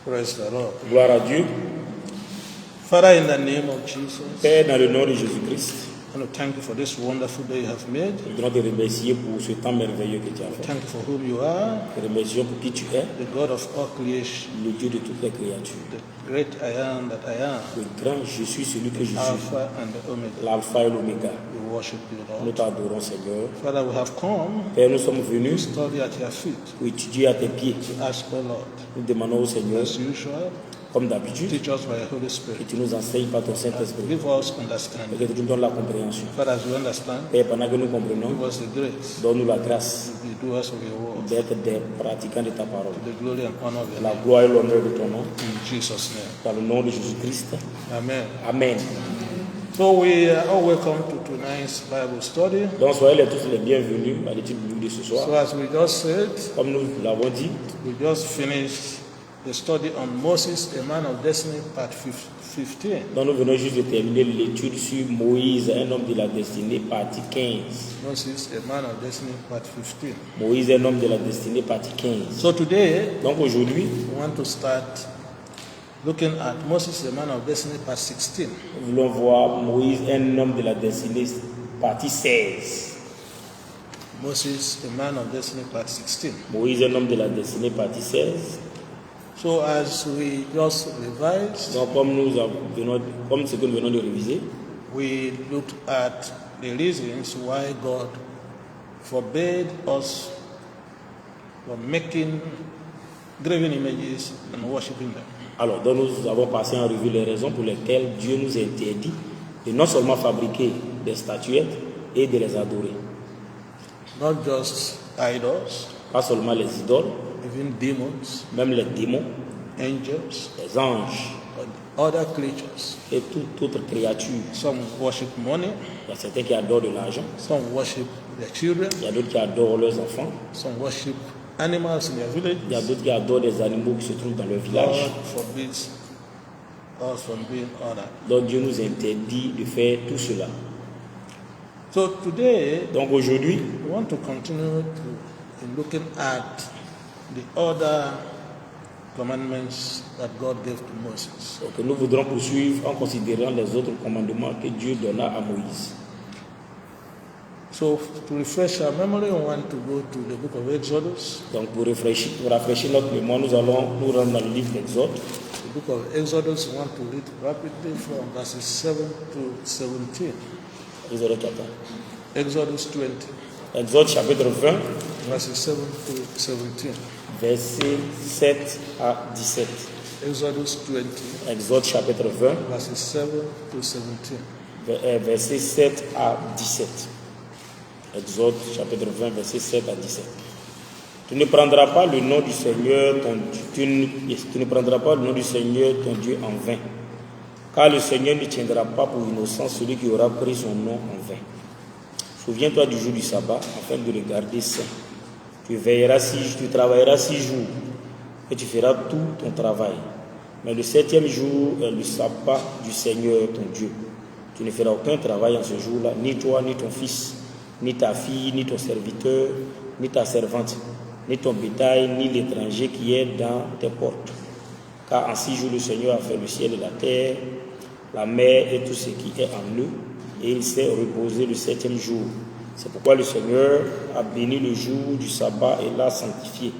Praise the Lord. Gloire à Dieu. Father, in the name of Jesus, Père, dans le nom de Jésus-Christ, I want to thank you for this wonderful day you have made. nous voudrons te remercier pour ce temps merveilleux que tu as fait. Thank you for whom you are, Te remercions pour qui tu es, the God of all creation, le Dieu de toutes les créatures. the great I am that I am, Le grand je suis, celui que je suis, Alpha and the Omega. l'alpha et l'oméga. We worship you, Nous Lord. t'adorons, Seigneur. Father, we have come Père, nous sommes to venus study at your feet, pour étudier à tes pieds. to ask, oh Lord, Nous demandons au Seigneur, as usual, comme d'habitude, teach us by your Holy que Spirit. tu nous enseignes par ton Saint-Esprit Give us et understanding. que tu nous donnes la compréhension. Father, as we understand, Père, pendant que nous comprenons, give us the grace donne-nous la grâce to be doers of your word, d'être des pratiquants de ta parole. to the glory and honor of your La name. gloire et l'honneur de ton nom, In Jesus' name. dans le nom de Jésus-Christ. Amen. Amen. So we are all welcome to tonight's Bible study. Donc soyez tous les bienvenus à l'étude biblique de ce soir. So as we just said, Comme nous l'avons dit, we just finished the study on Moses, a man of destiny, part 15. donc nous venons juste de terminer l'étude sur Moïse, un homme de la destinée, partie 15. Moses, a man of destiny, part 15. Moïse, un homme de la destinée, partie 15. So today, Donc aujourd'hui, we want to start looking at Moses, a man of destiny, part 16. nous voulons voir Moïse, un homme de la destinée, partie 16. Moses, a man of destiny, part 16. Moïse, un homme de la destinée, partie 16. So as we just revised, Donc comme ce que nous venons de réviser, we looked at the reasons why God forbade us from making graven images and worshiping them. alors donc nous avons passé en revue les raisons pour lesquelles Dieu nous interdit de non seulement fabriquer des statuettes et de les adorer. Not just idols, Pas seulement les idoles, even demons, même les démons, angels, les anges and other creatures. et toute autre créature. Some worship money, Il y a certains qui adorent de l'argent, some worship their children, il y a d'autres qui adorent leurs enfants, some worship animals in their il y a villages. d'autres qui adorent des animaux qui se trouvent dans leur God village. forbids us from doing all that. Donc Dieu nous interdit de faire tout cela. So today, Donc aujourd'hui, we want to continue in looking at the other commandments that God gave to Moses. donc, nous voudrons poursuivre en considérant les autres commandements que Dieu donna à Moïse. So to refresh our memory, we want to go to the book of Exodus. Donc pour rafraîchir notre mémoire, nous allons nous rendre dans le livre d'Exode. The book of Exodus, we want to read rapidly from verses 7 to 17. Exode 14. Exodus 20, Exode chapitre 20, verses 7 to 17. versets 7 à 17. Exodus 20, Exode chapitre 20, verses 7 to 17. versets 7 à 17. Exode chapitre 20, versets 7 à 17. Tu ne prendras pas le nom du Seigneur tu ne prendras pas le nom du Seigneur ton Dieu en vain, car le Seigneur ne tiendra pas pour innocent celui qui aura pris son nom en vain. Souviens-toi du jour du sabbat afin de le garder saint. Tu travailleras 6 jours et tu feras tout ton travail. Mais le 7e jour est le sabbat du Seigneur ton Dieu. Tu ne feras aucun travail en ce jour-là, ni toi, ni ton fils, ni ta fille, ni ton serviteur, ni ta servante, ni ton bétail, ni l'étranger qui est dans tes portes. Car en 6 jours le Seigneur a fait le ciel et la terre, la mer et tout ce qui est en eux, et il s'est reposé le 7e jour. C'est pourquoi le Seigneur a béni le jour du sabbat et l'a sanctifié.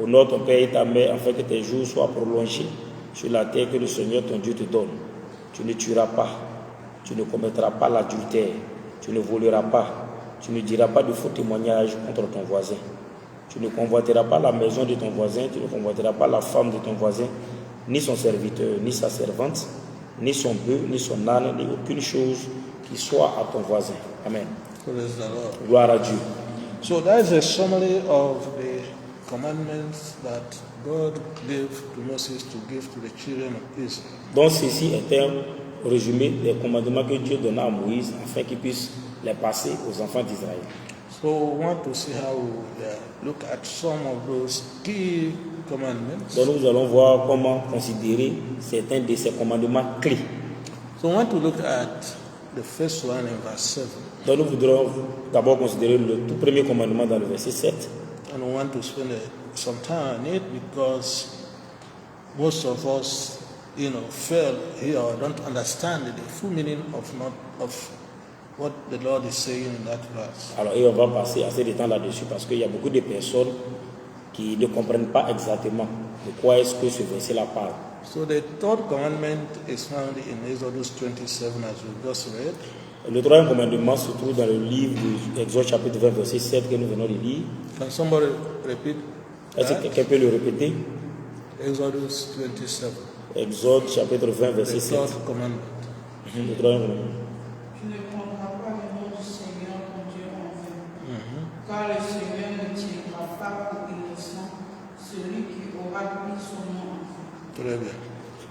Honore ton père et ta mère afin que tes jours soient prolongés sur la terre que le Seigneur ton Dieu te donne. Tu ne tueras pas, tu ne commettras pas l'adultère, tu ne voleras pas, tu ne diras pas de faux témoignages contre ton voisin. Tu ne convoiteras pas la maison de ton voisin, tu ne convoiteras pas la femme de ton voisin, ni son serviteur, ni sa servante, ni son bœuf, ni son âne, ni aucune chose qui soit à ton voisin. Amen. Praise the Lord. Gloire à Dieu. So that is a summary of the commandments that God gave to Moses to give to the children of Israel. Donc ceci est un résumé des commandements que Dieu donna à Moïse afin qu'il puisse les passer aux enfants d'Israël. So we want to see how we look at some of those key commandments. Donc nous allons voir comment considérer certains de ces commandements clés. So we want to look at the first one in verse 7. Donc nous voudrons d'abord considérer le tout premier commandement dans le verset 7. And we want to spend some time on it because most of us, fail here or don't understand the full meaning of what the Lord is saying in that verse. Alors, et on va passer assez de temps là-dessus parce qu'il y a beaucoup de personnes qui ne comprennent pas exactement de quoi est-ce que ce verset-là parle. So the third commandment is found in Exodus 27 as we just read. Le troisième commandement se trouve dans le livre d'Exode chapitre 20 verset 7 que nous venons de lire. Can somebody repeat Est-ce que quelqu'un peut le répéter? Exodus 27. Exode chapitre 20 verset The 7. third commandment. Le troisième commandement. Tu ne prendras pas le nom du Seigneur ton Dieu en vain, car le Seigneur ne tiendra pas pour innocent celui qui aura pris son nom en vain. Very bien.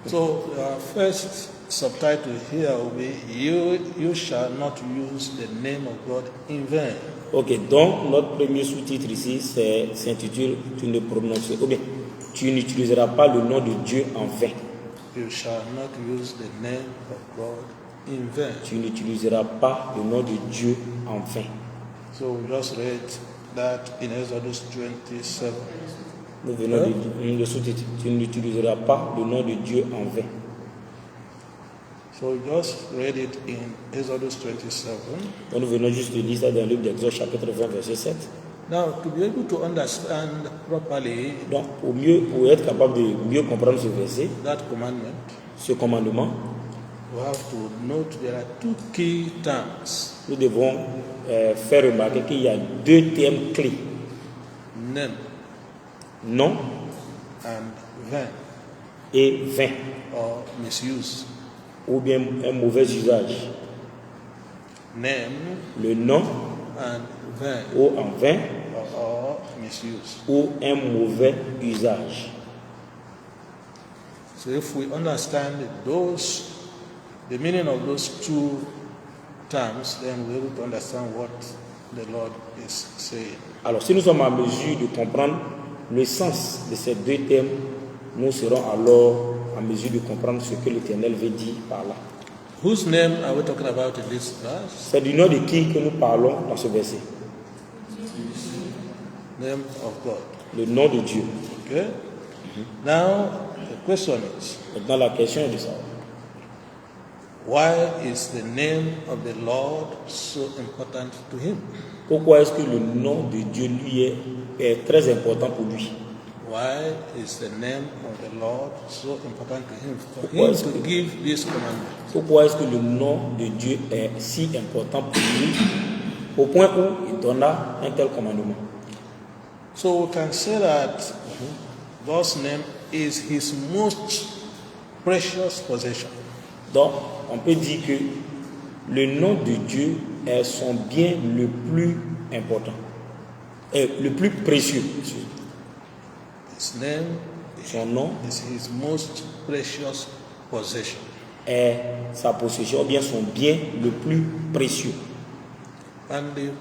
So our first subtitle here will be you shall not use the name of God in vain. Ok, donc notre premier sous-titre ici s'intitule tu n'utiliseras pas le nom de Dieu en vain. You shall not use the name of God in vain. Tu n'utiliseras pas le nom de Dieu en vain. So we just read that in Exodus 27. Nous venons de lire le sous-titre. Tu n'utiliseras pas le nom de Dieu en vain. So we just read it in Exodus 27. Donc nous venons juste de lire ça dans le livre d'Exode chapitre 20 verset 7. Now, to be able to understand properly Donc pour être capable de mieux comprendre ce verset, that commandment, ce commandement, we have to note there are two key terms: nous devons faire remarquer qu'il y a deux termes clés. name Non and vain, et vain, or misuse. ou bien un mauvais usage. Name Le nom and vain, ou en vain or misuse. ou un mauvais usage. So if we understand the meaning of those two terms, then we're able to understand what the Lord is saying. Alors si nous sommes en mesure de comprendre le sens de ces deux termes, nous serons alors en mesure de comprendre ce que l'Éternel veut dire par là. Whose name are we talking about in this verse? C'est du nom de qui que nous parlons dans ce verset? Name of God. Le nom de Dieu. Okay? Now, the question is, Maintenant la question est de savoir, why is the name of the Lord so important to him? pourquoi est-ce que le nom de Dieu lui est très important pour lui? Why is the name of the Lord so important to him? For Pourquoi him est-ce to que- give this commandment. Pourquoi est-ce que le nom de Dieu est si important pour lui au point où il donna un tel commandement? So we can say that God's name is his most precious possession. Donc, on peut dire que le nom de Dieu est son bien le plus important, le plus précieux. His name Son nom is his most precious possession. est sa possession, ou bien son bien le plus précieux. And you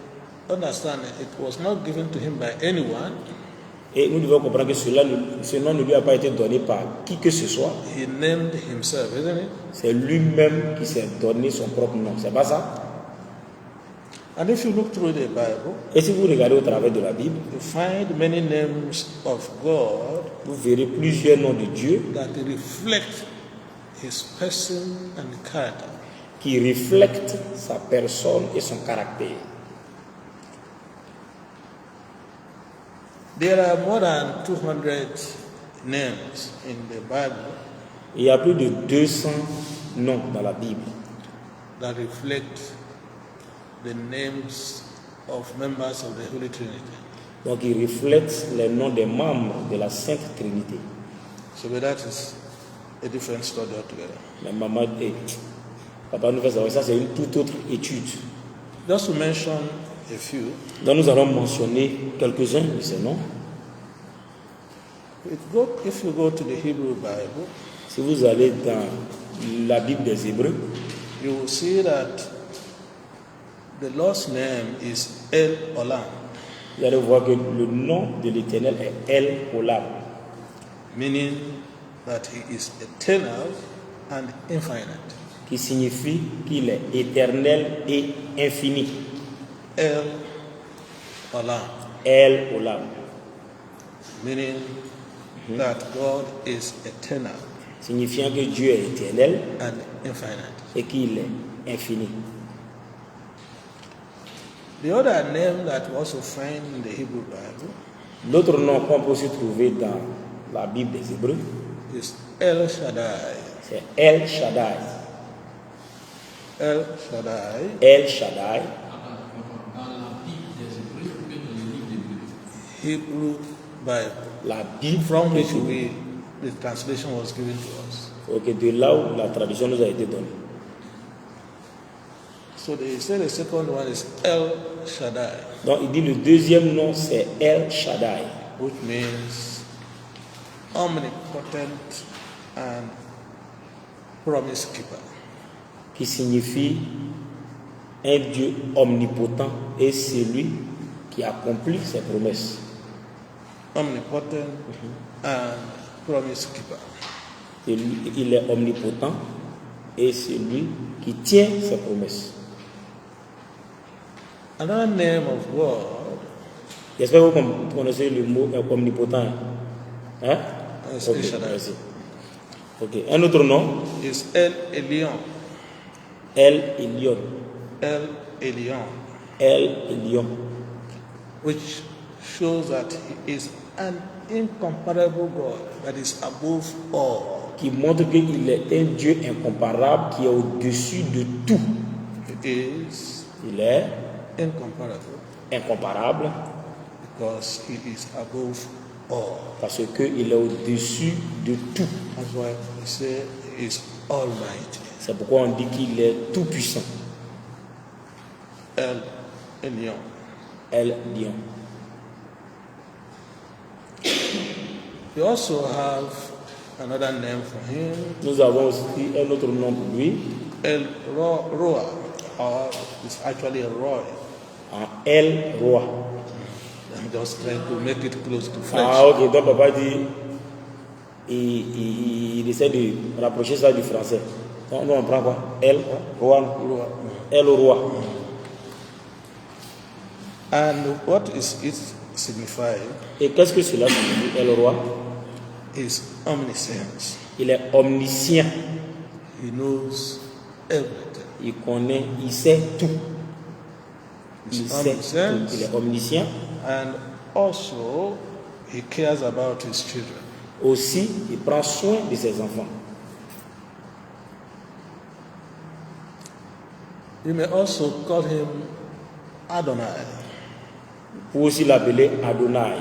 understand, it was not given to him by anyone. Et nous devons comprendre que ce nom ne lui a pas été donné par qui que ce soit. He named himself, isn't it? C'est lui-même qui s'est donné son propre nom. C'est pas ça? And if you look through the Bible, Et si vous regardez au travers de la Bible, you find many names of God vous verrez plusieurs noms de Dieu that reflect his person and character. qui reflètent sa personne et son caractère. There are more than 200 names in the Bible Il y a plus de 200 noms dans la Bible that reflect the names of members of the Holy Trinity. donc ils reflètent les noms des membres de la Sainte Trinité. So but that is a different story altogether. Mais maman et papa nous fait savoir ça, c'est une toute autre étude. Just to mention a few, Donc nous allons mentionner quelques-uns de ces noms. if you go to the Hebrew Bible, Si vous allez dans la Bible des Hébreux, you will see that the Lord's name is El Olam, vous allez voir que le nom de l'Éternel est El Olam, meaning that he is eternal and infinite. qui signifie qu'il est éternel et infini. El Olam, El Olam, meaning that God is eternal signifiant que Dieu est éternel and infinite. et qu'il est infini. The other name that we also find in the Hebrew Bible L'autre nom qu'on peut aussi trouver dans la Bible des Hébreux, is El Shaddai. c'est El Shaddai. El Shaddai El Shaddai, Dans la Bible des Hébreux ou bien dans le livre des Hébreux? Hebrew Bible, la Bible from which que- the translation was given to us. ok, de là où la traduction nous a été donnée. So they say the second one is El Shaddai, Donc il dit le deuxième nom c'est El Shaddai, which means omnipotent and promise keeper. qui signifie un Dieu omnipotent et celui qui accomplit ses promesses. Omnipotent and promise keeper. Et lui, il est omnipotent et celui qui tient ses promesses. Another name of God J'espère que vous connaissez le mot omnipotent. Hein? is Ok, El Shaddai. merci. Ok, un autre nom, Is El Elyon. El Elyon. El Elyon, El Elyon, which shows that he is an incomparable God that is above all. qui montre qu'il est un Dieu incomparable qui est au-dessus de tout. He is Il est incomparable incomparable because he is above all. parce qu'il est au-dessus de tout. That's why we say he is almighty. C'est pourquoi on dit qu'il est tout-puissant. El Elyon. El Elyon. We also have another name for him, Nous avons aussi un autre nom pour lui, El Roa, or it's actually Roy. en El Roi. I'm just trying to make it close to French. Ah ok, donc papa dit, il essaie de rapprocher ça du français. Donc nous on prend quoi? El Roi. Roa. El Roi. And what is it signifying? Et qu'est-ce que cela signifie, El Roi? Is omniscience. Il est omniscient. He knows everything. Il connaît, il sait tout. He's Il sait tout. Il est omniscient. And also, he cares about his children. Aussi, il prend soin de ses enfants. You may also call him Adonai. Pour aussi l'appeler Adonai.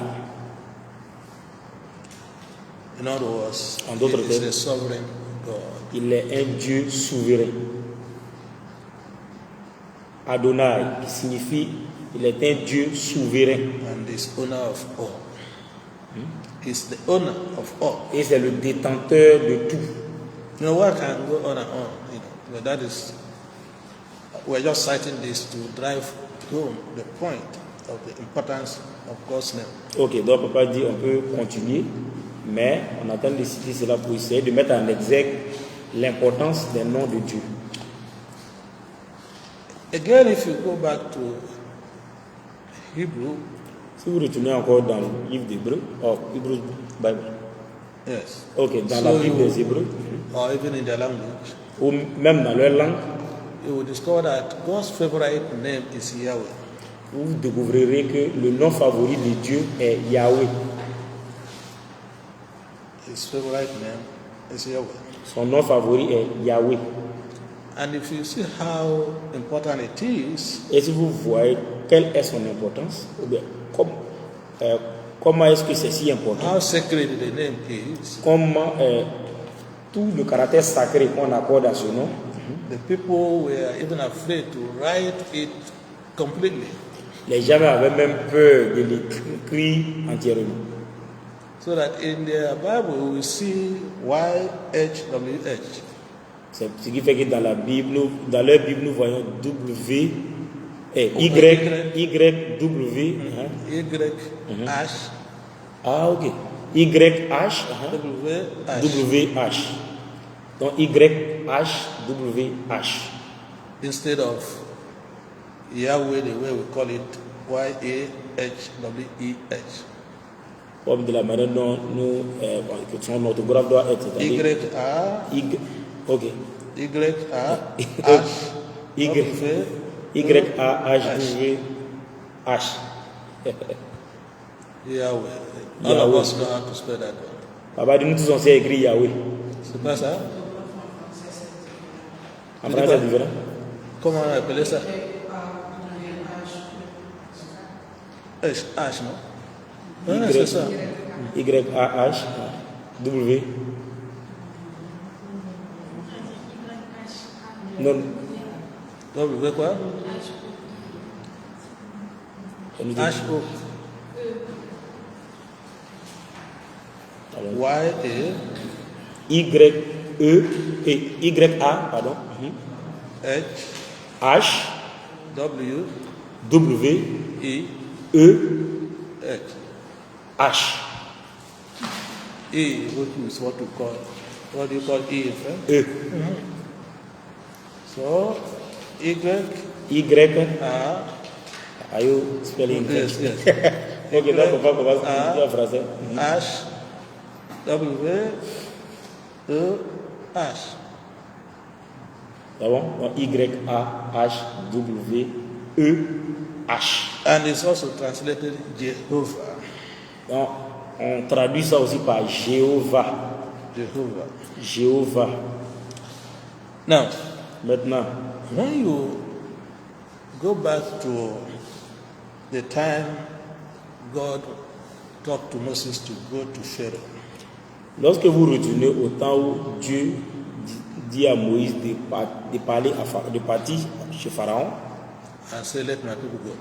In other words, En he d'autres is termes, a sovereign God. il est un Dieu souverain. Adonai, qui signifie il est un Dieu souverain. And is owner of all. He's the owner of all. Et c'est le détenteur de tout. You know, what can go on and on, you know, but that is, we're just citing this to drive home the point of the importance of God's name. Ok, donc papa dit on peut continuer, mais on attend de citer cela pour essayer de mettre en exergue l'importance des noms de Dieu. Again, if you go back to Hebrew, Si vous retournez encore dans le livre d'Hébreux, Hebrew Bible, yes, ok, dans So la Bible you- des Hébreux, or even in their language, ou même dans leur langue, you will discover that God's favorite name is Yahweh. vous découvrirez que le nom favori de Dieu est Yahweh. His favorite name is Yahweh. Son nom favori est Yahweh. And if you see how important it is, Et si vous voyez quelle est son importance, ou bien comment est-ce que c'est si important, how sacred the name is, comment tout le caractère sacré qu'on accorde à ce nom, the people were even afraid to write it completely, les gens avaient même peur de l'écrire entièrement. so that in their Bible we will see YHWH. C'est ce qui fait que dans leur Bible, nous voyons W, Y, W, hein. YH, Ah ok, YH, hein. WH. WH. Donc YH, WH. Instead of Yahweh, the way we call it YAHWEH. comme de la manière dont nous, que son orthographe doit être. Y-A, Ok. Y-A, H, Y-A-H-W-H. Yahweh. All of us know how to spell that one. Papa, nous tous on sait écrire Yahweh. C'est pas ça? En français, c'est différent. Comment on appelle ça? H, non? Ouais, c'est ça. Y-A-H-W. Non. W quoi? H-O. Y-A. Y-A, pardon. H, H, W, W, E, E, H. H. E, which is what we call, what do you call E in French? E. So, Y, Y. A, Are you spelling in yes, French? yes. Ok, donc on va dire en français. H, W, E, H. C'est bon? Donc, Y-A-H-W-E-H. And it's also translated Jehovah. Donc, on traduit ça aussi par Jéhovah. Jehovah. Jéhovah. Now, Maintenant, when you go back to the time God talked to Moses to go to Pharaoh, lorsque vous retournez au temps où Dieu dit à Moïse de parler de partir chez Pharaon and say, let my people go.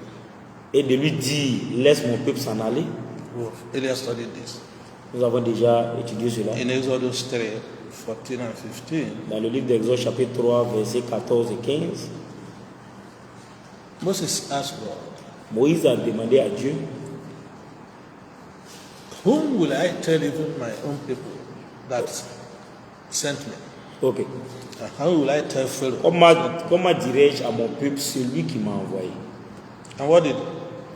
et de lui dire laisse mon peuple s'en aller, Well, Elias studied this. nous avons déjà étudié cela In Exodus 3, 14 and 15, dans le livre d'Exode chapitre 3 versets 14 et 15. Moses asked God, Moïse a demandé à Dieu, whom will I tell even my own people that sent me? ok, And how will I tell Pharaoh? comment dirais-je à mon peuple celui qui m'a envoyé? And what did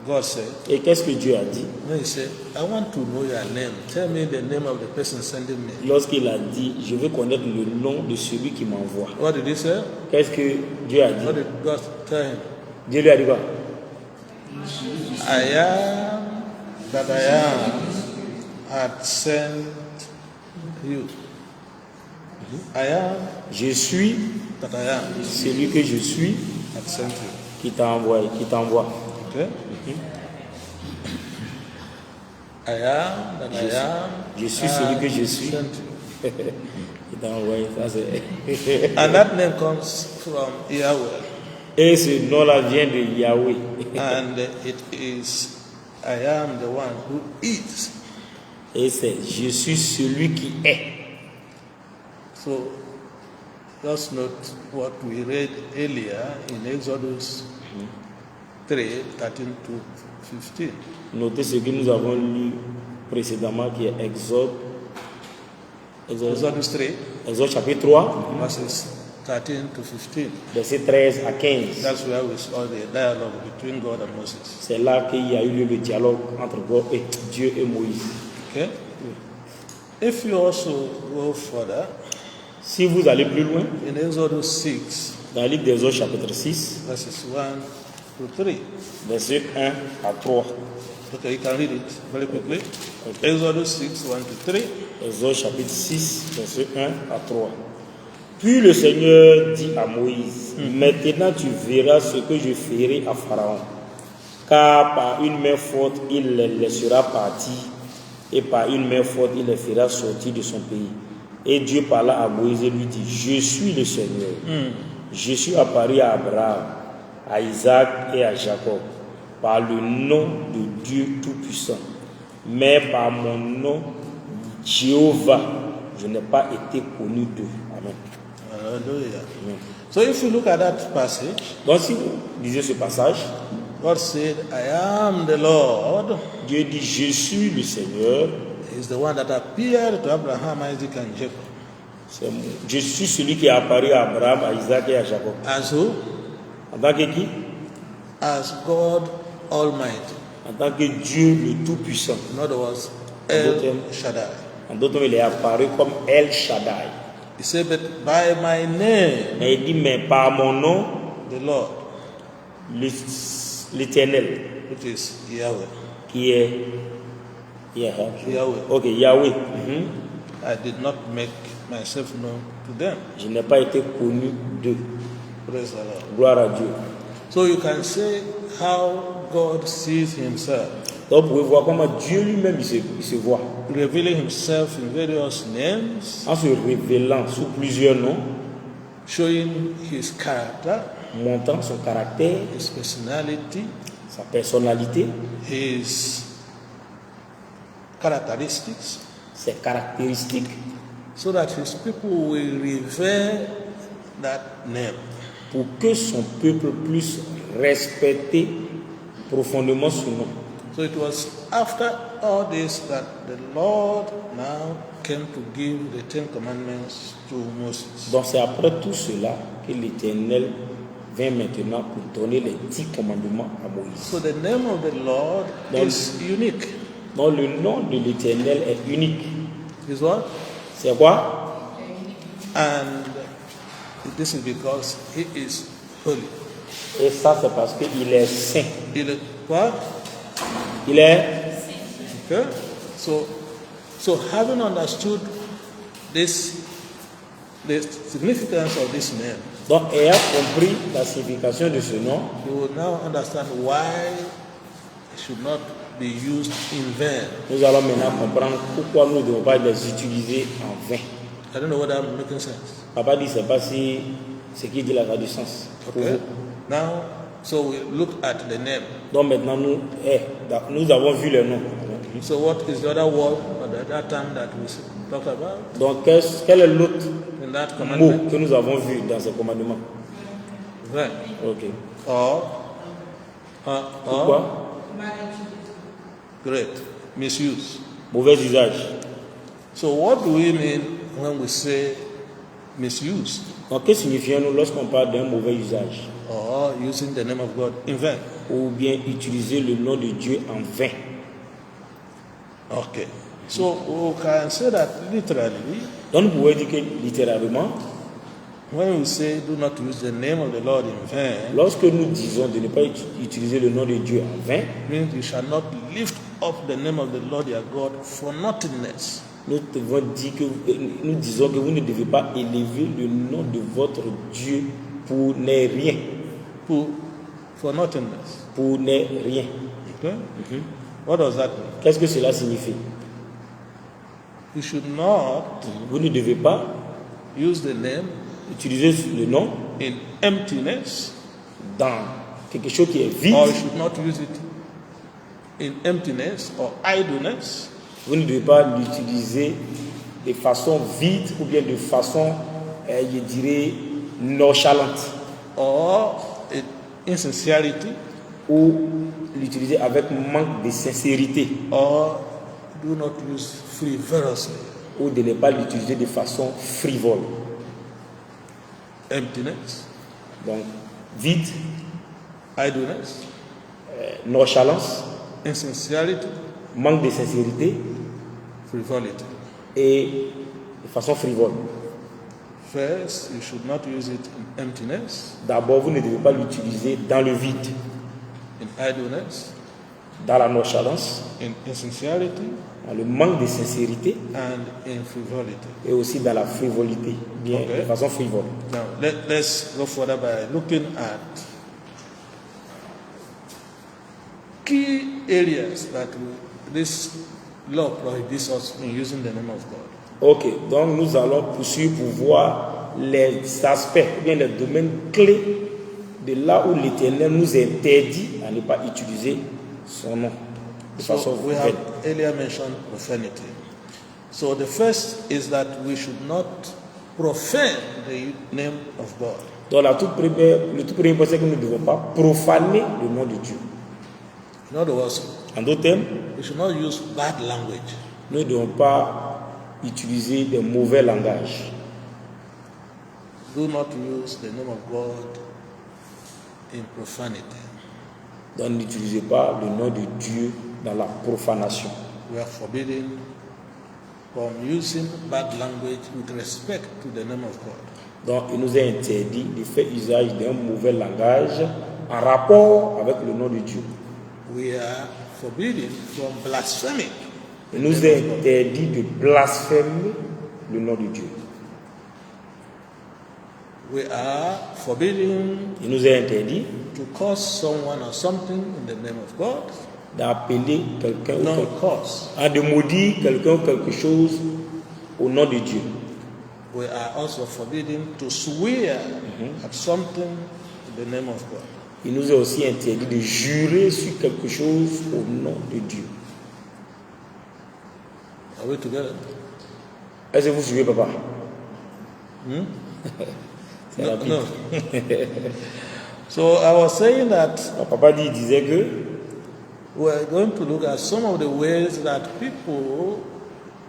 God say? Et qu'est-ce que Dieu a dit? Then he said, I want to know your name. Tell me the name of the person sending me. Lorsqu'il a dit, je veux connaître le nom de celui qui m'envoie. What did he say? Qu'est-ce que Dieu a dit? What did God tell him? Dieu lui a dit quoi? I am that I am had sent you. I am Je suis that I am celui que je suis had sent you. qui t'a envoyé, qui t'envoie. Okay? I am that I am. Je suis celui que je had suis. sent you. Qui t'a envoyé, ça c'est. And that name comes from Yahweh. Et ce nom-là vient de Yahweh. And it is I am the one who is. Et c'est je suis celui qui est. So just note what we read earlier in Exodus 3, 13 to 15. Notez ce que nous avons lu précédemment qui est Exode Exodus 3, chapitre 3, verses 13 to 15. versets 13 à 15. That's where we saw the dialogue between God and Moses. C'est là qu'il y a eu lieu le dialogue entre Dieu et Moïse. Okay? If you also go further, Si vous allez plus loin, in Exodus 6, dans le livre d'Exode chapitre 6, verses 1 to 3. versets 1 à 3. Okay, you can read it very quickly. Exodus 6, 1 to 3. Exode chapitre 6, versets 1 à 3. Puis le Seigneur dit à Moïse, maintenant tu verras ce que je ferai à Pharaon, car par une main forte il les laissera partir, et par une main forte il les fera sortir de son pays. Et Dieu parla à Moïse et lui dit, je suis le Seigneur. Je suis apparu à Abraham, à Isaac et à Jacob, par le nom de Dieu Tout-Puissant. Mais par mon nom, Jéhovah, je n'ai pas été connu d'eux. Amen. Hallelujah. So if you look at that passage, Donc si vous lisez ce passage, God said, I am the Lord, Dieu dit, je suis le Seigneur. is the one that appeared to Abraham, Isaac, and Jacob. Je suis celui qui est apparu à Abraham, à Isaac et à Jacob. As who? En tant que qui? As God Almighty. En tant que Dieu le Tout-Puissant. In other words, El Shaddai. En d'autres termes, il est apparu comme El Shaddai. He said, but by my name, Mais il dit, mais par mon nom, the Lord, l'Éternel, which is Yahweh. qui est Yahweh. Ok, Yahweh. Mhm. I did not make myself known to them. Je n'ai pas été connu d'eux. Praise the Lord. Gloire à Dieu. So you can say how God sees himself, Donc vous pouvez voir comment Dieu lui-même il se voit. revealing himself in various names, En se révélant sous plusieurs noms, showing his character, montrant son caractère, his personality, sa personnalité, his characteristics, ses caractéristiques, so that his people will revere that name. pour que son peuple puisse respecter profondément son nom. So it was after all this that the Lord now came to give the Ten Commandments to Moses. Donc c'est après tout cela que l'Éternel vient maintenant pour donner les 10 commandements à Moïse. So the name of the Lord is unique. Donc le nom de l'Éternel est unique. Is what? C'est quoi? And this is because he is holy. Et ça c'est parce qu'il est saint. Il est what? Il est Okay. So having understood this, the significance of this name, donc ayant compris la signification de ce nom, you will now understand why it should not be used in vain. nous allons maintenant comprendre pourquoi nous ne devons pas les utiliser en vain. I don't know whether I'm making sense. Papa dit, c'est pas si ce qu'il dit là a du sens. Pour Okay. vous. Now, so we look at the name. Donc maintenant, nous avons vu le nom. So what is the other word or the other term that we talk about Donc quel est l'autre in that mot commandment? que nous avons vu dans ce commandement? Vain. Ok. Or, Pourquoi? great, misuse. Mauvais usage. So what do we mean when we say misuse Donc que signifions-nous lorsqu'on parle d'un mauvais usage? or using the name of God in vain? Ou bien utiliser le nom de Dieu en vain? Okay. So we can say that literally, Donc nous pouvons dire que littéralement, when we say do not use the name of the Lord in vain, lorsque nous disons de ne pas utiliser le nom de Dieu en vain, means you shall not lift up the name of the Lord your God for nothingness. nous disons que vous ne devez pas élever le nom de votre Dieu pour ne rien. For nothingness. Pour ne rien. Okay? What does that mean? Qu'est-ce que cela signifie? You should not Vous ne devez pas use the name utiliser le nom in emptiness, dans quelque chose qui est vide. or you should not use it in emptiness or idleness, Vous ne devez pas l'utiliser de façon vide ou bien de façon, je dirais, nonchalante. or in insincerity, Ou l'utiliser avec manque de sincérité. or do not use frivolously. Ou de ne pas l'utiliser de façon frivole. Emptiness, Donc, vide, idleness, nonchalance, insincerity, manque de sincérité frivolity. et de façon frivole. First, you should not use it in emptiness, D'abord, vous ne devez pas l'utiliser dans le vide, in idleness, dans la nonchalance, in insincerity, dans le manque de sincérité and in frivolity. et aussi dans la frivolité, bien Ok. de façon frivole. Now, let's go further by looking at key areas that this law prohibits us in using the name of God. Ok, donc nous allons poursuivre pour voir les aspects, ou bien les domaines clés de là où l'Éternel nous interdit à ne pas utiliser son nom de façon So we have vaine. earlier mentioned profanity. So the first is that we should not profane the name of God. Donc le tout premier point, c'est que nous ne devons pas profaner le nom de Dieu. In other words, En d'autres termes, we should not use bad language. nous ne devons pas utiliser de mauvais langages. Do not use the name of God in profanity. Donc n'utilisez pas le nom de Dieu dans la profanation. we are forbidden from using bad language with respect to the name of God. Donc, il nous est interdit de faire usage d'un mauvais langage en rapport avec le nom de Dieu. We are forbidden from blaspheming. Il nous est interdit de blasphémer le nom de Dieu. We are forbidden Il nous est interdit to curse someone or something in the name of God. d'appeler quelqu'un ou No curse. de maudire quelqu'un ou quelque chose au nom de Dieu. We are also forbidden to swear at something in the name of God. Il nous est aussi interdit de jurer sur quelque chose au nom de Dieu. Are we together? Est-ce que vous suivez, papa? C'est No, rapide. no. So I was saying that Papa disait que we're going to look at some of the ways that people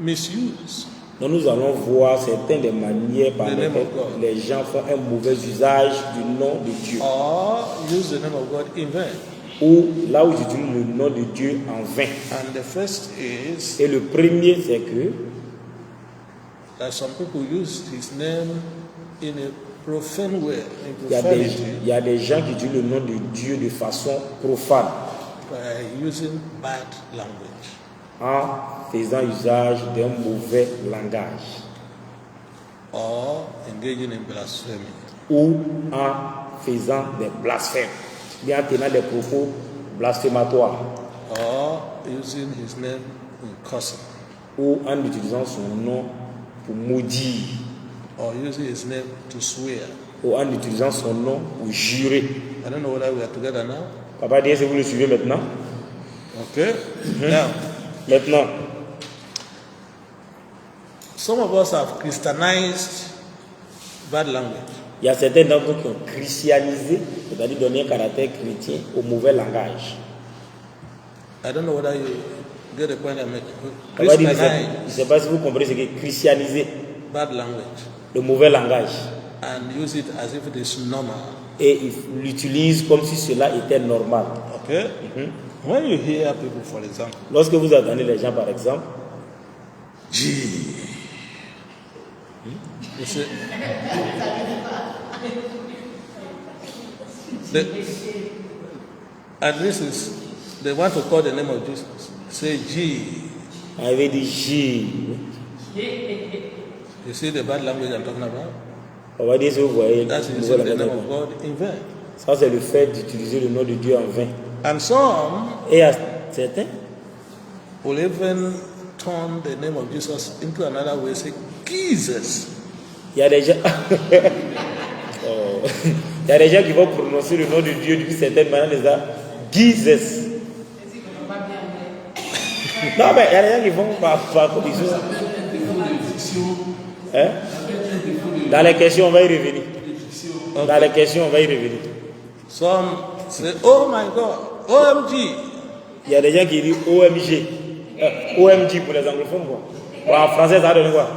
misuse. donc nous allons voir certaines des manières par The name lesquelles of God. les gens font un mauvais usage du nom de Dieu. Or use the name of God in vain. Ou là où j'utilise le nom de Dieu en vain. And the first is Et le premier, c'est que that some people use his name in a profane way, in il y a profanity, des gens qui utilisent le nom de Dieu de façon profane, by using bad language. en faisant usage d'un mauvais langage, Or engaging in blasphemy. ou en faisant des blasphèmes, bien en tenant des propos blasphématoires, Or using his name in cursing. ou en utilisant son nom pour maudire, Or using his name to swear. ou en utilisant son nom pour jurer. I don't know whether we are together now. Papa dit, est-ce que vous le suivez maintenant? Okay? Now, Maintenant, some of us have Christianized bad language. il y a certains d'entre eux qui ont christianisé, c'est-à-dire donné un caractère chrétien au mauvais langage. I don't know whether you get the point I'm making. Papa dit, je ne Christianize sais pas si vous comprenez ce qu'est christianiser, bad language le mauvais langage. and use it as if it is normal. Et il l'utilise comme si cela était normal. Okay? When you hear people, for example, Lorsque vous entendez les gens, par exemple, G, you say, and this is, they want to call the name of Jesus. Say G. on avait dit J. You see the bad language I'm talking about? On va dire si vous voyez That's le using mauvais the name langage. of God in vain. Ça, c'est le fait d'utiliser le nom de Dieu en vain. And some Et à certains, will even turn the name of Jesus into another way, say Jesus. il y a des gens. Oh. Il y a des gens qui vont prononcer le nom de Dieu d'une certaine manière, les gars. Jesus. Non, mais il y a des gens qui vont par commission. Hein? Dans les questions, on va y revenir. Dans les questions, on va y revenir. Some say, oh my God, OMG. Il y a des gens qui disent OMG. OMG pour les anglophones, quoi. Bon, en français, ça donne quoi?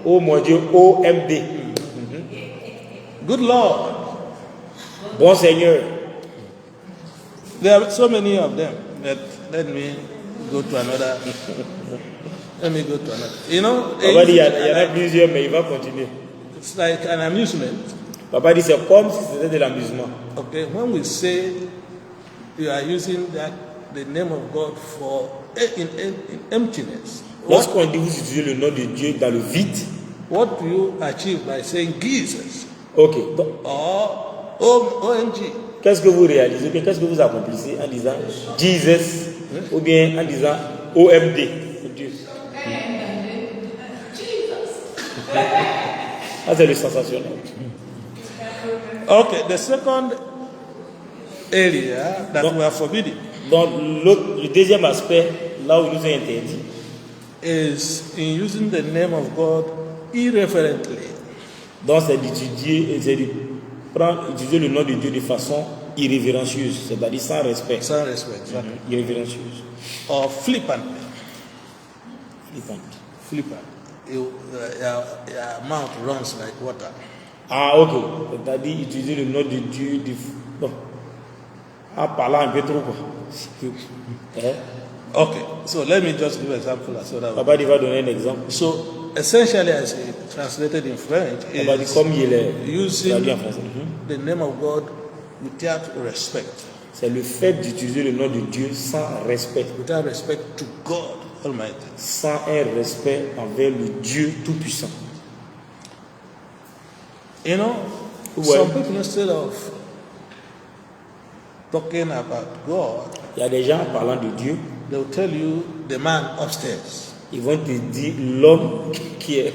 Oh mon Dieu, OMD. Good Lord. Bon Seigneur. There are so many of them. Let me go to another. Let me go to another. You know, On va dire, il y en a plusieurs, mais il va continuer. it's like an amusement. Papa dit, c'est comme si c'était de l'amusement. Okay, when we say you are using the name of God for in emptiness, Lorsqu'on dit vous utilisez le nom de Dieu dans le vide, what do you achieve by saying Jesus ok. Donc, or OMG? qu'est-ce que vous réalisez? Qu'est-ce que vous accomplissez en disant Jesus ou bien en disant OMD? Dieu. Ah, c'est le sensationnel. Okay, the second area that we are forbidden Donc, le deuxième aspect, là où il nous est interdit, is in using the name of God irreverently. donc c'est d'étudier et c'est de utiliser le nom de Dieu de façon irrévérencieuse, c'est-à-dire sans respect. Sans respect, exactly. Irrévérencieuse. Or flippantly. Flippante. Flippant. Your mouth runs like water. Ah, ok. C'est-à-dire utiliser le nom de Dieu bon, en parlant un peu trop. Quoi. Hein? Okay, so let me just give an example so that Papa dit va donner un exemple. So essentially, as it translated in French, Papa dit is comme il est using traduit en français. the name of God without respect, C'est le fait d'utiliser le nom de Dieu sans respect, without respect to God Almighty. sans un respect envers le Dieu Tout-Puissant. You know, Ouais. some people instead of talking about God, Il y a des gens parlant de Dieu, they'll tell you the man upstairs. ils vont te dire l'homme qui est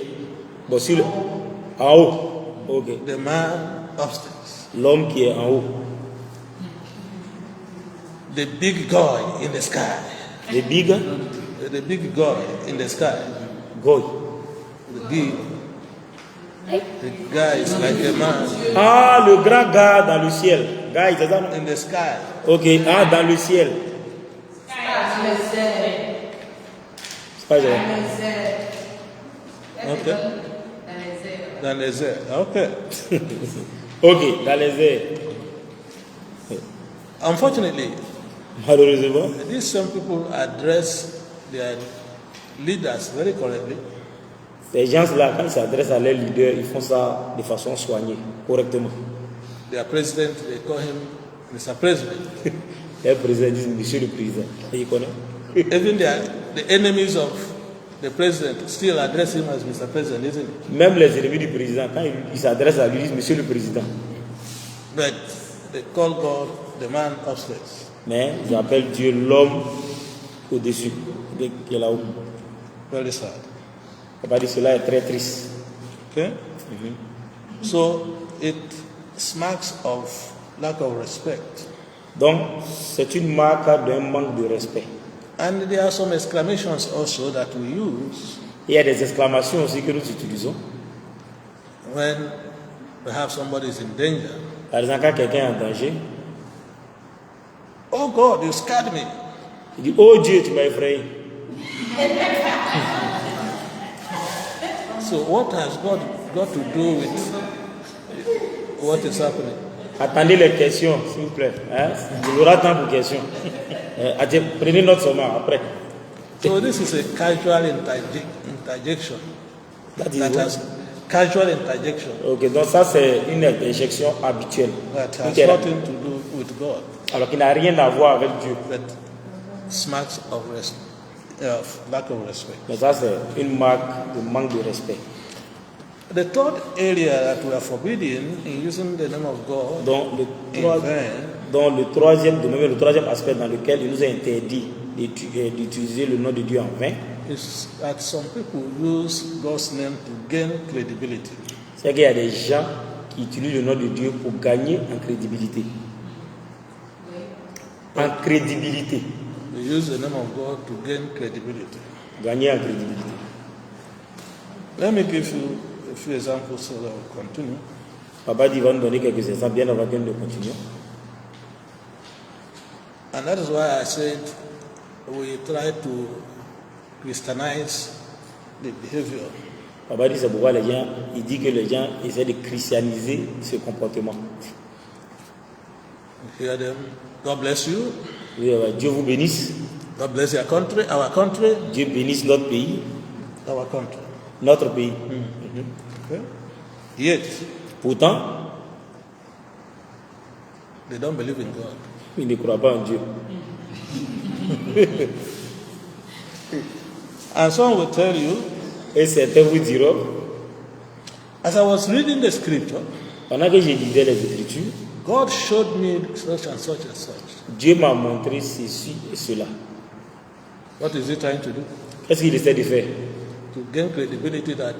bon, sur en haut. Ok. The man upstairs. L'homme qui est en haut. The big guy in the sky. Le big The big guy in the sky. goy. The big. The guy is like a man Ah, le grand gars dans le ciel. Gars, c'est ça, non? in the sky. Ok, ah, dans le ciel. C'est pas vrai. Okay. Then there's it. Okay. Ok, dans les airs. Unfortunately, Malheureusement, these some people address their leaders very correctly. ces gens-là, quand ils s'adressent à leurs leaders, ils font ça de façon soignée, correctement. Their president, they call him Mr. President. Les présidents disent Monsieur le Président. Et ils connaissent. Even the enemies of the president still address him as Mr. President, isn't it? Même les ennemis du président, quand ils s'adressent à lui, ils disent Monsieur le Président. But they call God the man upstairs. Mais ils appellent Dieu l'homme au-dessus, qui est là-haut. Very sad. On va dire cela est très triste. Okay? So it smacks of lack of respect. Donc, c'est une marque d'un manque de respect. And there are some exclamations also that we use Il y a des exclamations aussi que nous utilisons. when perhaps somebody is in danger. Par exemple, quand quelqu'un est en danger, Oh God, you scared me. il dit Oh Dieu, tu m'as effrayé. So what has God got to do with what is happening? Attendez les questions, s'il vous plaît. Hein? Il y aura temps pour questions. Prenez note seulement après. So this is a casual interjection. That is That what- has casual interjection Ok, donc ça c'est une interjection habituelle. that has Ok, nothing to do with God, alors qu'il n'a rien à voir avec Dieu. but smacks of lack of respect. Mais ça c'est une marque de manque de respect. The third area that we are forbidden in using the name of God Donc in vain le troisième domaine, le troisième aspect dans lequel il nous a interdit d'utiliser le nom de Dieu en vain, is that some people use God's name to gain credibility. c'est qu'il y a des gens qui utilisent le nom de Dieu pour gagner en crédibilité. En crédibilité. They use the name of God to gain credibility. Gagner en crédibilité. Let me give you a few examples so that we'll continue. Papa dit, il va nous donner quelques exemples bien avant que nous continuions. And that is why I said we try to Christianize the behavior. Papa dit, c'est pourquoi les gens, il dit que les gens essaient de christianiser ce comportement. You hear them, God bless you, Oui, Dieu vous bénisse. God bless your country, our country, Dieu bénisse notre pays. our country. Notre pays. Okay? Yet, Pourtant, they don't believe in God. ils ne croient pas en Dieu. And some will tell you, Et certains vous diront, as I was reading the scripture, pendant que je lisais les Écritures, God showed me such and such and such. Dieu m'a montré ceci et cela. What is he trying to do? Qu'est-ce qu'il essaie de faire? To gain credibility that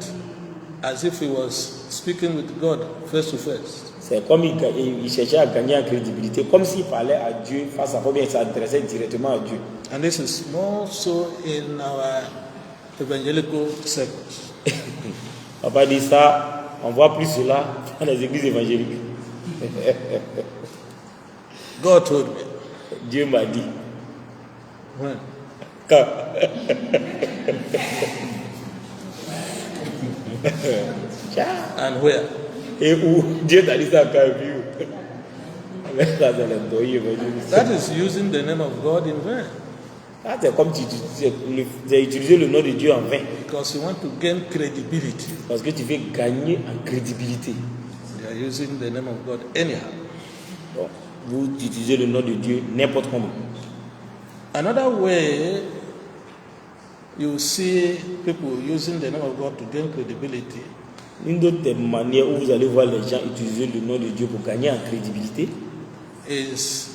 as if he was speaking with God face to face. C'est comme il cherchait à gagner en crédibilité, comme s'il parlait à Dieu face à face, il s'adressait directement à Dieu. And this is more so in our evangelical circles. Papa dit ça, on voit plus cela dans les églises évangéliques. God told me. Dieu m'a dit. When? Quand And where? et où Dieu t'a dit ça quand vu. Ça, c'est le doyer évangélique. That is using the name of God in vain. Ah, c'est comme tu as utilisé le nom de Dieu en vain. because you want to gain credibility. Parce que tu veux gagner en crédibilité. You are using the name of God anyhow. Donc, vous utilisez le nom de Dieu n'importe comment. Another way you see people using the name of God to gain credibility Une autre manière où vous allez voir les gens utiliser le nom de Dieu pour gagner en crédibilité, is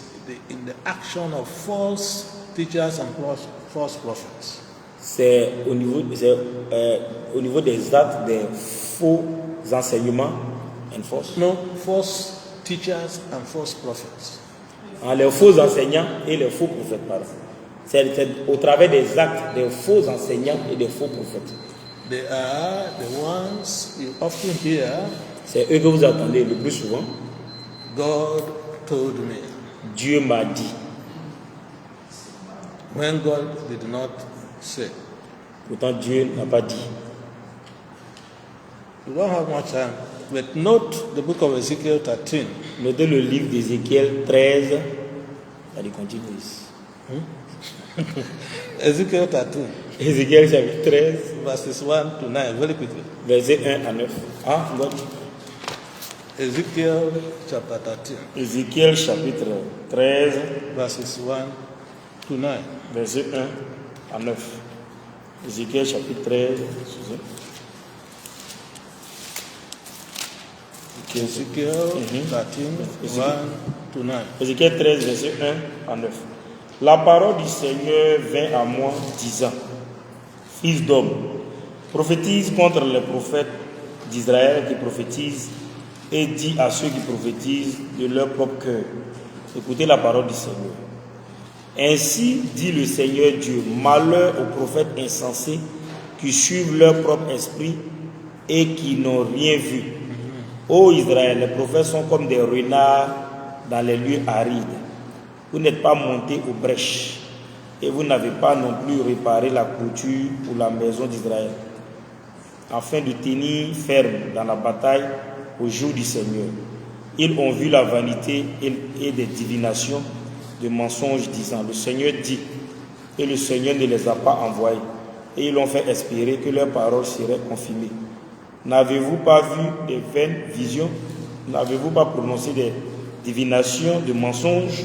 in the action of false teachers and false prophets. c'est au niveau des actes des faux enseignements et fausses. No, false teachers and false prophets. Les faux enseignants et les faux prophètes, pardon. C'est au travers des actes des faux enseignants et des faux prophètes. They are the ones you often hear, C'est eux que vous entendez le plus souvent. God told me, Dieu m'a dit. when God did not say. Pourtant Dieu n'a pas dit. We don't have much time, but note the book of Ezekiel 13. Notez le livre d'Ézéchiel 13. Allez, continue. Ezekiel 13, Ézéchiel chapitre 13, verses 1 to 9, very quickly. verset 1 à 9. Ah, bon. Ezekiel chapter 13, Ézéchiel chapitre 13, verses 1 to 9. verset 1 à 9. Ézéchiel chapitre 13, excusez. Ezekiel 13, 1 to 9. Ézéchiel 13, verset 1 à 9. La parole du Seigneur vint à moi, disant, Fils d'homme, prophétise contre les prophètes d'Israël qui prophétisent et dis à ceux qui prophétisent de leur propre cœur. Écoutez la parole du Seigneur. Ainsi dit le Seigneur Dieu, malheur aux prophètes insensés qui suivent leur propre esprit et qui n'ont rien vu. Ô Israël, les prophètes sont comme des renards dans les lieux arides. Vous n'êtes pas montés aux brèches et vous n'avez pas non plus réparé la clôture pour la maison d'Israël, afin de tenir ferme dans la bataille au jour du Seigneur. Ils ont vu la vanité et des divinations, de mensonges, disant, le Seigneur dit, et le Seigneur ne les a pas envoyés, et ils ont fait espérer que leurs paroles seraient confirmées. N'avez-vous pas vu des vaines visions? N'avez-vous pas prononcé des divinations de mensonges?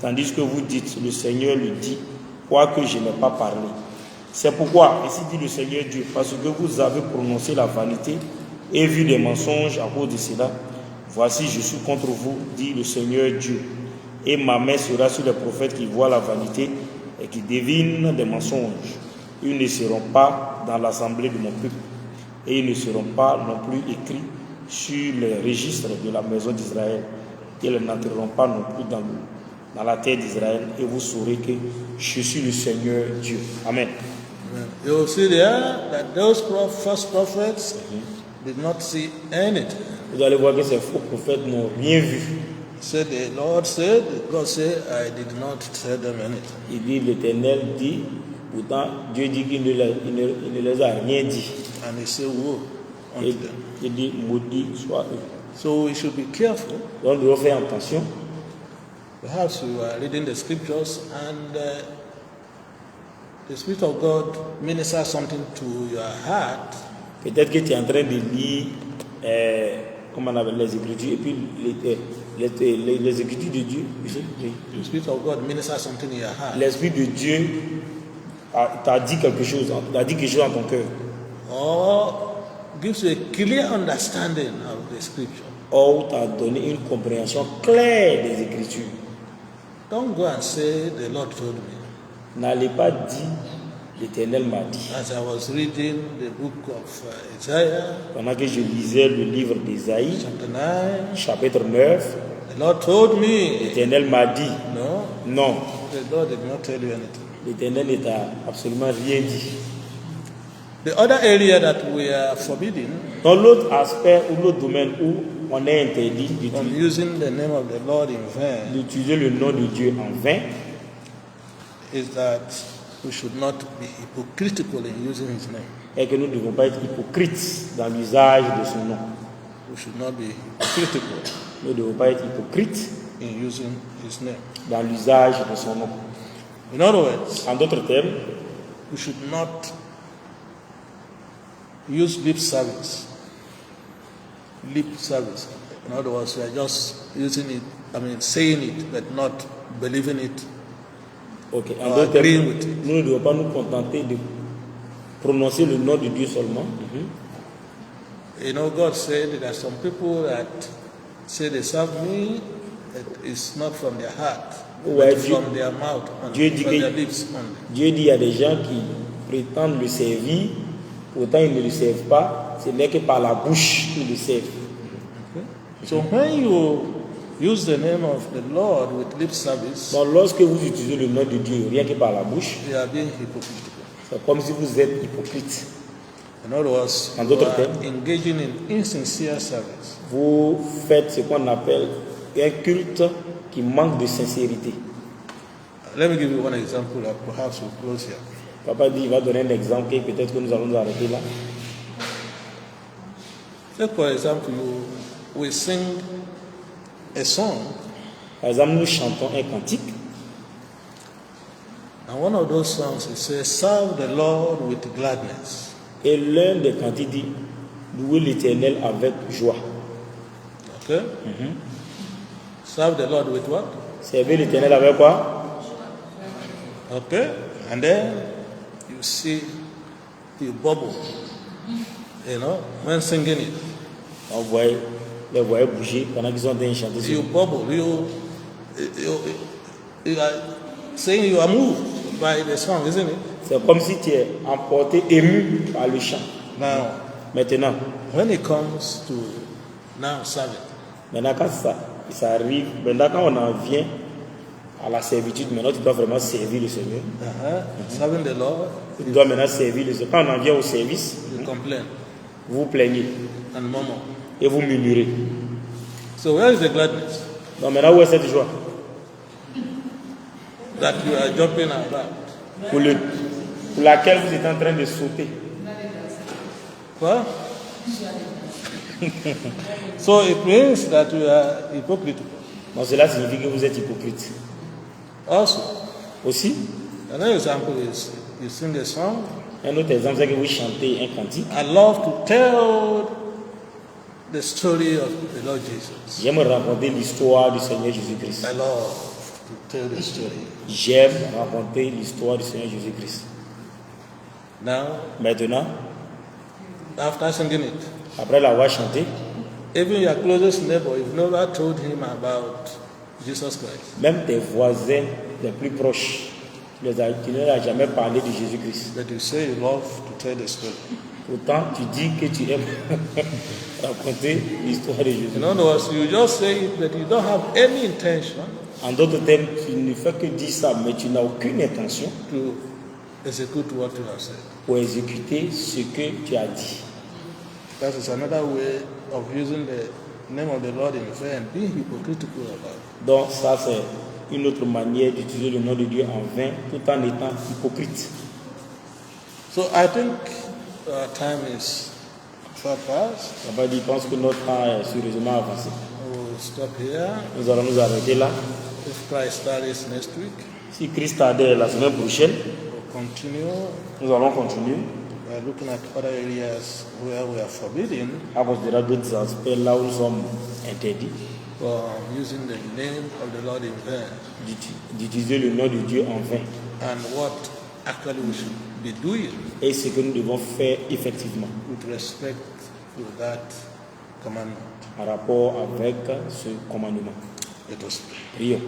Tandis que vous dites, le Seigneur le dit, quoique je n'ai pas parlé. C'est pourquoi, ainsi dit le Seigneur Dieu, parce que vous avez prononcé la vanité et vu des mensonges à cause de cela, voici je suis contre vous, dit le Seigneur Dieu. Et ma main sera sur les prophètes qui voient la vanité et qui devinent des mensonges. Ils ne seront pas dans l'assemblée de mon peuple, et ils ne seront pas non plus écrits sur les registres de la maison d'Israël. Ils n'entreront pas non plus dans la terre d'Israël, et vous saurez que je suis le Seigneur Dieu. Amen. You will see there that those false prophets did not see anything. Vous allez voir que ces faux prophètes n'ont rien vu. Said the Lord said, God said, I did not tell them anything. Il dit, l'Éternel dit, pourtant Dieu dit qu'il ne les a rien dit. And he said, woe unto Et, them. il dit, maudit soit eux. So we should be careful. Donc nous devons faire attention. Perhaps you are reading the scriptures and the Spirit of God ministers something to your heart. Peut-être que tu es en train de lire, comment on appelle les Écritures, et puis les Écritures de Dieu. The Spirit of God ministers something in your heart. L'Esprit de Dieu t'a dit quelque chose, t'a dit quelque chose dans ton cœur. Or gives you a clear understanding of the scripture. Or t'a donné une compréhension claire des Écritures. Don't go and say, the Lord told me. N'allez pas dire, l'Éternel m'a dit. As I was reading the book of Isaiah, Pendant que je lisais le livre d'Ésaïe, chapter 9, chapitre 9, the Lord told me. l'Éternel m'a dit. No, Non, the Lord did not tell you anything. l'Éternel ne t'a absolument rien dit. The other area that we are forbidden Dans l'autre aspect ou l'autre domaine où on est interdit from using the name of the Lord in vain d'utiliser le nom de Dieu en vain, is that we should not be hypocritical in using his name. est que nous ne devons pas être hypocrites dans l'usage de son nom. We should not be hypocritical Nous ne devons pas être hypocrites in using his name. dans l'usage de son nom. In other words, En d'autres termes, we should not use lip service. Lip service. In other words, we are just using it, saying it, but not believing it. ok, en or d'autres agreeing termes, with it. nous ne devons pas nous contenter de prononcer le nom de Dieu seulement. You know, God said there are some people that say they serve me, but it's not from their heart, Ouais, but from their mouth, Dieu only, dit from que- their lips only. Dieu dit il y a des gens qui prétendent le servir, pourtant ils ne le servent pas, ce n'est que par la bouche qu'ils le servent. So when you use the name of the Lord with lip service, Donc lorsque vous utilisez le nom de Dieu rien que par la bouche, you are being hypocritical. c'est comme si vous êtes hypocrite. In other words, En you d'autres are termes, engaging in insincere service. vous faites ce qu'on appelle un culte qui manque de sincérité. Let me give you one example that perhaps we'll close here. Papa dit, il va donner un exemple et peut-être que nous allons nous arrêter là. Take for example, we sing a song, Par exemple, nous chantons un cantique and one of those songs it says, "Serve the Lord with gladness." et l'un des cantiques dit, louez l'Éternel avec joie. Okay? Serve the Lord with what? Servez l'Éternel avec quoi? Okay? And then you see, you bubble, when singing it. On voit les voix bouger pendant qu'ils sont en train de chanter. You bubble, you are saying you are moved by the song, isn't it? C'est comme si tu es emporté, ému par le chant. Now, Maintenant, when it comes to now serving, quand ça arrive, maintenant quand on en vient à la servitude, maintenant tu dois vraiment servir le Seigneur. serving the Lord, Tu dois maintenant servir le Seigneur. Quand on en vient au service, you complain vous vous plaignez and murmur. et vous murmurez. So where is the gladness Donc maintenant, où est cette joie that you are jumping about? pour laquelle vous êtes en train de sauter? What? So it means that you are hypocritical. Donc cela signifie que vous êtes hypocrite. Also, Aussi, another example is you sing a song. un autre exemple, c'est que vous chantez un cantique. I love to tell the story of the Lord Jesus. J'aime raconter l'histoire du Seigneur Jésus-Christ. I love to tell the story. J'aime raconter l'histoire du Seigneur Jésus-Christ. Now, Maintenant, after singing it, après l'avoir chanté, even your closest neighbor, you've never told him about Jesus Christ. même tes voisins les plus proches, tu ne leur as jamais parlé de Jésus-Christ. But you say you love to tell the story. Pourtant, tu dis que tu aimes raconter l'histoire de Jésus. In other words, you just say it, but you don't have any intention En d'autres termes, tu ne fais que dire ça, mais tu n'as aucune intention to execute what you have said. pour exécuter ce que tu as dit. That is another way of using the name of the Lord in vain and being hypocritical about it. Donc ça, c'est une autre manière d'utiliser le nom de Dieu en vain tout en étant hypocrite. So I think time is far past. On va dire, je pense que notre temps est sérieusement avancé. We'll stop here. Nous allons nous arrêter là. If Christ tarries next week, Si Christ tardait la semaine prochaine, we'll continue nous allons continuer by looking at other areas where we are forbidden à considérer d'autres aspects là où nous sommes interdits from using the name of the Lord in vain d'utiliser le nom de Dieu en vain and what actually we should be doing et ce que nous devons faire effectivement with respect to that commandment. en rapport avec ce commandement. Let us pray. Prions.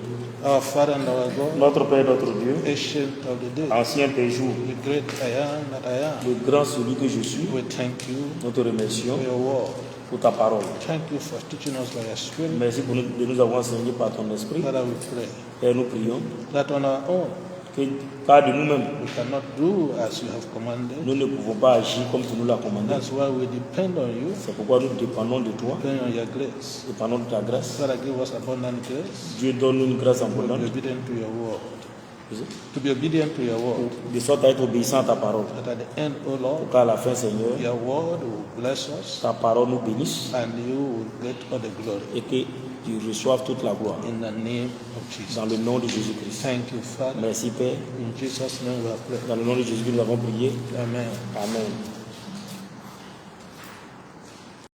Our Father and our God, Notre Père, notre Dieu, ancient of the day, ancien des jours, the great I am that I am, le grand celui que je suis, we thank you nous te remercions for your word. pour ta parole. Thank you for teaching us by your Spirit. Merci pour de nous avoir enseigné par ton esprit. Father, we pray Père, nous prions that on our own que, car de nous-mêmes, we cannot do as you have commanded. nous ne pouvons pas agir comme tu nous l'as commandé. That's why we depend on you, C'est pourquoi nous dépendons de toi, depend on your grace. dépendons de ta grâce. Father, give us abundant grace Dieu donne une grâce to be abondante obedient to your word. to be obedient to your word. De sorte à être obéissant à ta parole. That at the end, O Lord, Pour qu'à la fin, Seigneur, your word will bless us ta parole nous bénisse and you will get all the glory. et que tu reçoives toute la gloire. In the name of Jesus. Dans le nom de Jésus-Christ. Thank you, Father. Merci Père. In Jesus' name we are praying. Dans le nom de Jésus-Christ, nous avons prié. Amen. Amen.